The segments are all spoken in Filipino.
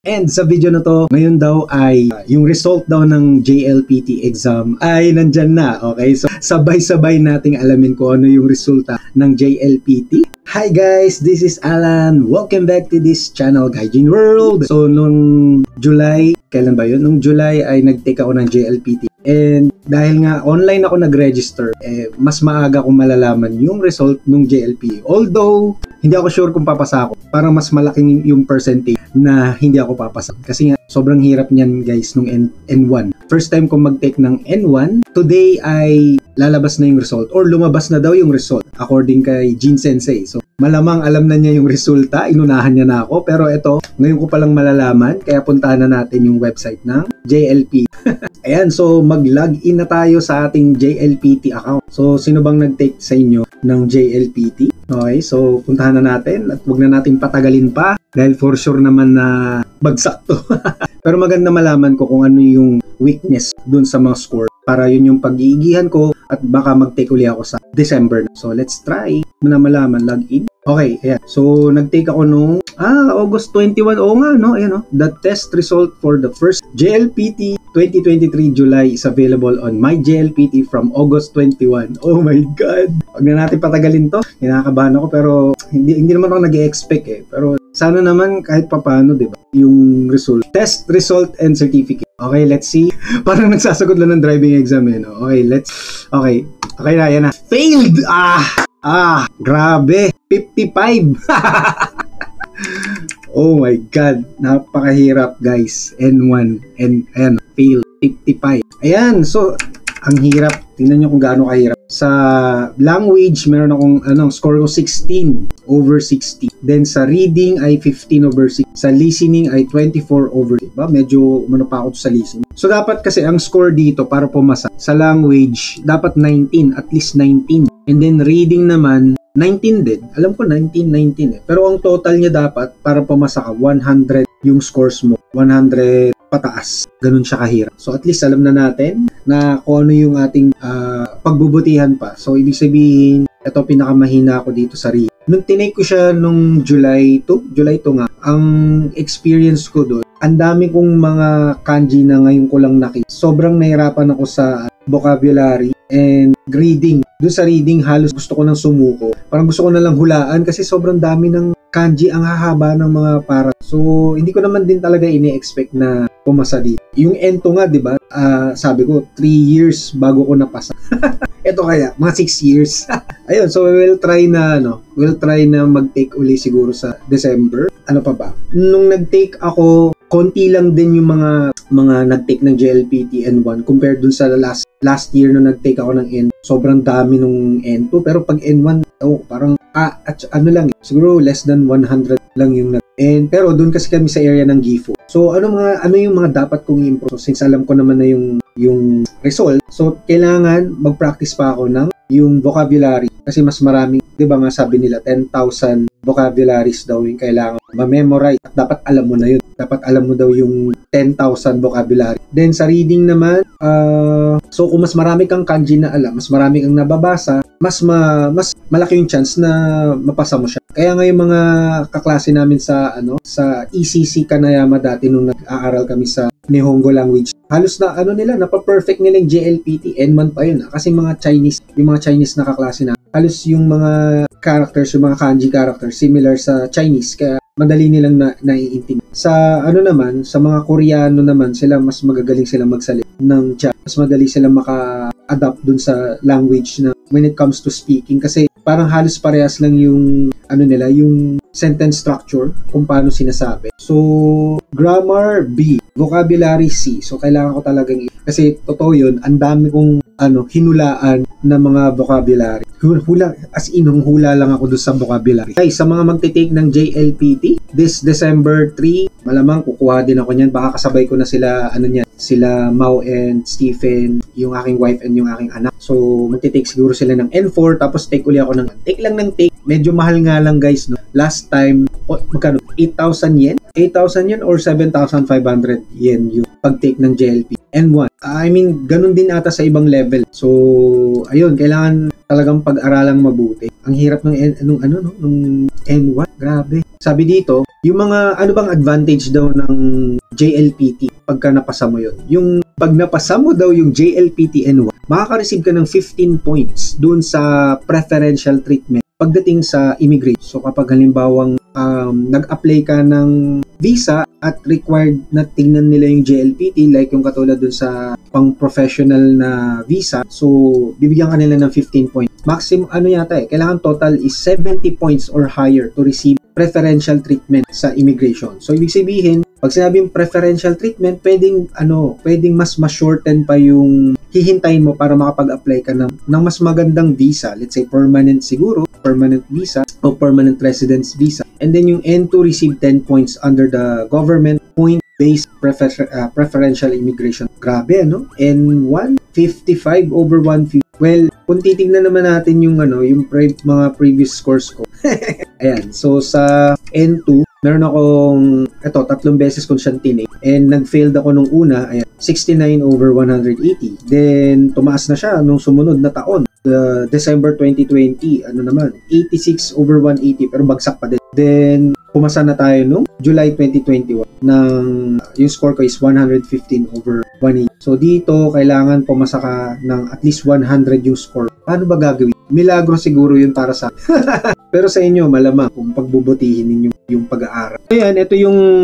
And sa video na to, ngayon daw ay yung result daw ng JLPT exam ay nandyan na. Okay, so sabay-sabay nating alamin kung ano yung resulta ng JLPT. Hi guys, this is Alan. Welcome back to this channel, Gaijin World. So nung July, kailan ba yun? Nung July ay nag-take ako ng JLPT. And dahil nga online ako nag-register, mas maaga kong malalaman yung result ng JLPT. Although, hindi ako sure kung papasa ako. Parang mas malaking yung percentage na hindi ako papasa. Kasi nga, sobrang hirap niyan guys nung N1. First time kong mag-take ng N1. Today ay lalabas na yung result or lumabas na daw yung result according kay Jin Sensei. So, malamang alam na niya yung resulta. Inunahan niya na ako. Pero ito, ngayon ko palang malalaman. Kaya puntahan na natin yung website ng JLP. Ayan, so mag-login na tayo sa ating JLPT account. So, sino bang nag-take sa inyo ng JLPT? Okay, so puntahan na natin at huwag na natin patagalin pa dahil for sure naman na bagsak to. Pero maganda malaman ko kung ano yung weakness dun sa mga score para yun yung pag-iigihan ko at baka mag-take uli ako sa December. So, let's try na malaman. Login. Okay, ayan. So, nag-take ako nung August 21. Oo nga, no? Ayan, no? The test result for the first JLPT 2023 July is available on my JLPT from August 21. Oh my God! Huwag na natin patagalin to. Kinakabahan ako pero hindi naman ako nag-e-expect eh. Pero sana naman kahit papano, di ba? Yung result. Test result and certificate. Okay, let's see. Parang nagsasagot lang ng driving exam eh, no? Okay na, yan na. Failed! Grabe! 55! Oh my God! Napakahirap guys. N1. And ayan, fail. 55. Ayan, so ang hirap. Tingnan nyo kung gaano kahirap. Sa language, meron akong score ko 16 over 60. Then sa reading ay 15 over 6. Sa listening ay 24 over 6. Diba? Medyo pa ako sa listening. So dapat kasi ang score dito para pumasa sa language, dapat 19, at least 19. And then reading naman, 19 din. Alam ko 19 eh. Pero ang total niya dapat para pumasa ka, 100 yung scores mo. 100 pataas. Ganun siya kahirap. So at least alam na natin na kung ano yung ating pagbubutihan pa. So ibig sabihin, ito pinakamahina ako dito sa reading. Nung tinake ko siya nung July 2 nga, ang experience ko doon, ang dami kong mga kanji na ngayon ko lang nakita. Sobrang nahirapan ako sa vocabulary and reading. Doon sa reading, halos gusto ko nang sumuko. Parang gusto ko na lang hulaan kasi sobrang dami ng kanji, ang hahaba ng mga para. So, hindi ko naman din talaga ini-expect na pumasa dito. Yung N2 nga, di ba? Sabi ko, 3 years bago ko napasa. Ito kaya, mga 6 years. Ayun, so we'll try na mag-take uli siguro sa December. Ano pa ba? Nung nag-take ako, konti lang din yung mga nag-take ng JLPT N1 compared dun sa last year na nag-take ako ng N. Sobrang dami nung N2 pero pag N1 parang lang siguro less than 100 lang yung pero doon kasi kami sa area ng Gifu. So ano yung mga dapat kong i-improve? So, since alam ko naman na yung result, so kailangan mag-practice pa ako ng yung vocabulary kasi mas maraming, 'di ba nga sabi nila 10,000 vocabularies daw yung kailangan ma-memorize at dapat alam mo na yun. Dapat alam mo daw yung 10,000 vocabulary. Then sa reading naman, so kung mas marami kang kanji na alam, mas marami kang nababasa, mas malaki yung chance na mapasa mo siya. Kaya nga yung mga kaklase namin sa ECC Kanayama dati nung nag-aaral kami sa Nihongo language, halos na napa-perfect nila yung JLPT, N1 pa yun kasi yung mga Chinese na kaklase na, halos yung mga characters, yung mga kanji characters, similar sa Chinese, kaya madali nilang naiintindi. Sa naman, sa mga Koreano naman, sila mas magagaling silang magsalita ng chat. Mas madali silang maka-adapt dun sa language na when it comes to speaking kasi parang halos parehas lang yung yung sentence structure kung paano sinasabi. So, grammar B, vocabulary C. So, kailangan ko talagang kasi totoo yun, ang dami kong hinulaan na mga vocabulary. Hula lang ako doon sa vocabulary. Guys, sa mga magte-take ng JLPT, this December 3, malamang kukuha din ako niyan. Baka kasabay ko na sila, sila Mau and Stephen, yung aking wife and yung aking anak. So, magte-take siguro sila ng N4, tapos take uli ako ng take lang ng take. Medyo mahal nga lang guys, no? Last time, magkano? 8,000 yen? 8,000 yen or 7,500 yen yung pag-take ng JLP. N1. I mean, ganun din ata sa ibang level. So, ayun, kailangan talagang pag-aralang mabuti. Ang hirap nung N1. Grabe. Sabi dito, yung mga ano bang advantage daw ng JLPT pagka napasa mo yun. Yung pag napasa mo daw yung JLPT N1, makaka-receive ka ng 15 points dun sa preferential treatment pagdating sa immigration. So kapag halimbawang nag-apply ka ng visa at required na tingnan nila yung JLPT, like yung katulad dun sa pang-professional na visa, so bibigyan ka nila ng 15 points. Maximum ano yata kailangan total is 70 points or higher to receive preferential treatment sa immigration. So ibig sabihin, pag sinabing preferential treatment, pwedeng mas ma-shorten pa yung hihintayin mo para makapag-apply ka ng mas magandang visa. Let's say permanent siguro, permanent visa o permanent residence visa. And then yung N2 receive 10 points under the government point-based preferential immigration. Grabe, ano? N1, 55 over 150. Well, kung titignan naman natin yung mga previous scores ko. Ayan, so sa N2, meron akong, 3 beses kong siyang tinake. And nag-failed ako nung una, ayan, 69 over 180. Then, tumaas na siya nung sumunod na taon. December 2020, 86 over 180, pero bagsak pa din. Then, pumasa na tayo nung July 2021 yung score ko is 115 over 180. So dito, kailangan pumasa ka ng at least 100 yung score. Paano ba gagawin? Milagro siguro yun para sa pero sa inyo, malamang kung pagbubutihin ninyo yung pag-aaral. Ayan, ito yung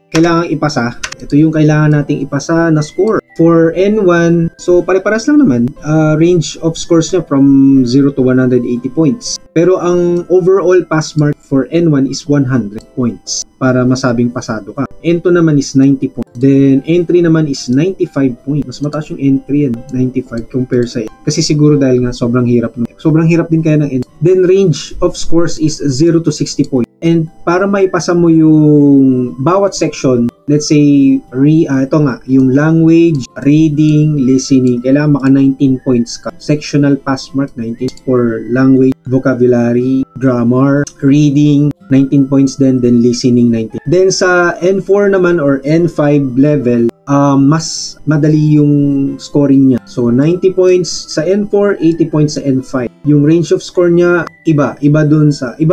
kailangan ipasa. Ito yung kailangan nating ipasa na score. For N1, so pare-paras lang naman. Range of scores niya from 0 to 180 points. Pero ang overall pass mark for N1 is 100 points para masabing pasado ka. N2 naman is 90 points. Then N3 naman is 95 points. Mas mataas yung N3 yan, 95 compare sa N. Kasi siguro dahil nga sobrang hirap. Sobrang hirap din kaya ng N. Then range of scores is 0 to 60 points. And para maipasa mo yung bawat section, let's say, ito nga, yung language, reading, listening, kailangan maka 19 points ka. Sectional pass mark, 19 for language, vocabulary, grammar, reading, 19 points then listening, 19. Then sa N4 naman or N5 level, mas madali yung scoring niya. So, 90 points sa N4, 80 points sa N5. Yung range of score niya, iba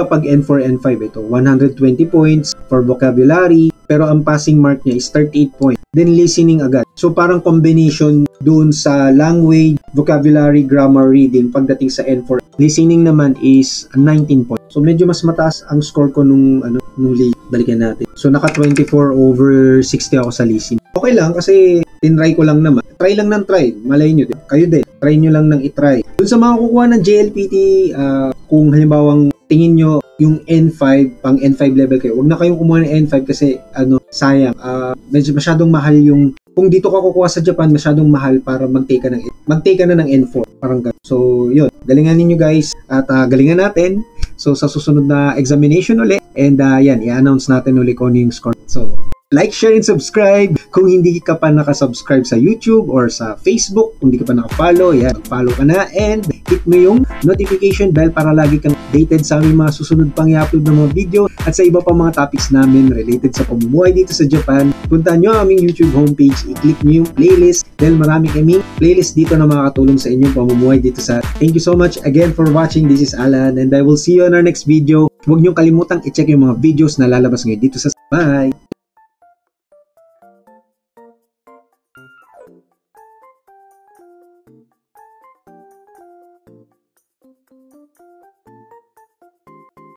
pag N4, N5 ito. 120 points for vocabulary, pero ang passing mark niya is 38 points. Then, listening agad. So, parang combination doon sa language, vocabulary, grammar, reading, pagdating sa N4. Listening naman is 19 points. So, medyo mas mataas ang score ko nung balikan natin. So, naka 24 over 60 ako sa listening. Okay lang kasi tinry ko lang naman. Try lang ng try. Malay nyo din. Kayo din. Try nyo lang ng itry. Dun sa mga kukuha ng JLPT, kung halimbawang tingin nyo yung N5, pang N5 level kayo, huwag na kayong kumuha ng N5 kasi sayang. Medyo masyadong mahal yung kung dito ka kukuha sa Japan, masyadong mahal para mag-take ka na ng N4. Parang ganun. So, yun. Galingan ninyo guys at galingan natin. So, sa susunod na examination ulit. And yan, i-announce natin ulit kung yung score. So, like, share, and subscribe. Kung hindi ka pa nakasubscribe sa YouTube or sa Facebook, kung hindi ka pa nakafollow, yan, follow ka na. And hit mo yung notification bell para lagi kang updated sa aming mga susunod pang i-upload ng mga video at sa iba pa mga topics namin related sa pamumuhay dito sa Japan. Puntahan nyo ang aming YouTube homepage, i-click nyo yung playlist dahil marami kaming playlist dito na makakatulong sa inyong pamumuhay dito sa. Thank you so much again for watching. This is Alan and I will see you on our next video. Huwag nyo kalimutang i-check yung mga videos na lalabas ngayon dito sa. Bye!